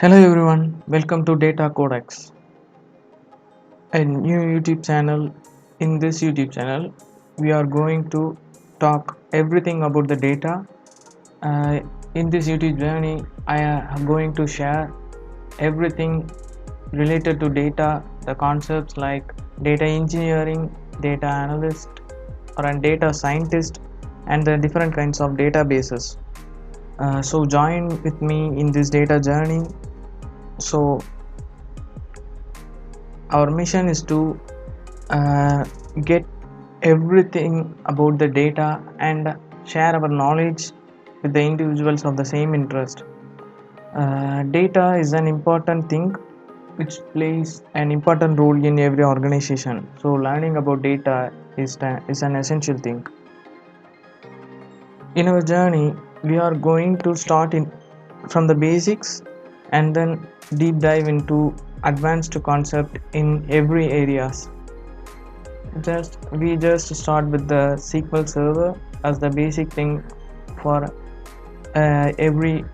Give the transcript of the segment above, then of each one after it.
Hello everyone, welcome to DataCodex, a new YouTube channel. In this YouTube channel, we are going to talk everything about the data. Uh, in this YouTube journey, I am going to share everything related to data, the concepts like data engineering, data analyst, or a data scientist, and the different kinds of databases. So join with me in this data journey. So our mission is to get everything about the data and share our knowledge with the individuals of the same interest. Data is an important thing which plays an important role in every organization. So learning about data is an essential thing. In our journey, we are going to start in from the basics and then deep dive into advanced concept in every areas. We just start with the SQL Server as the basic thing for every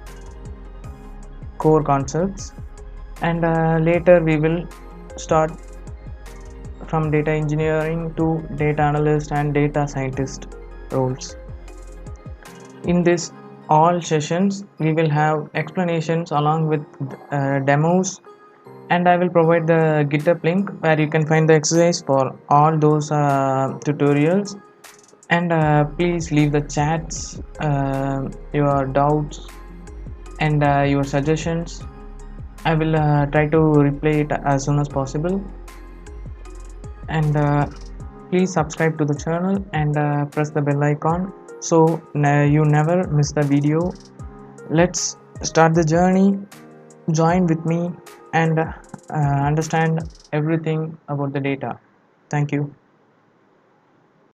core concepts, and later we will start from data engineering to data analyst and data scientist roles. In this all sessions, we will have explanations along with demos, and I will provide the GitHub link where you can find the exercise for all those tutorials. And please leave the chats, your doubts, and your suggestions. I will try to reply it as soon as possible. And please subscribe to the channel and press the bell icon so you never miss the video. Let's start the journey. Join with me and understand everything about the data. Thank you.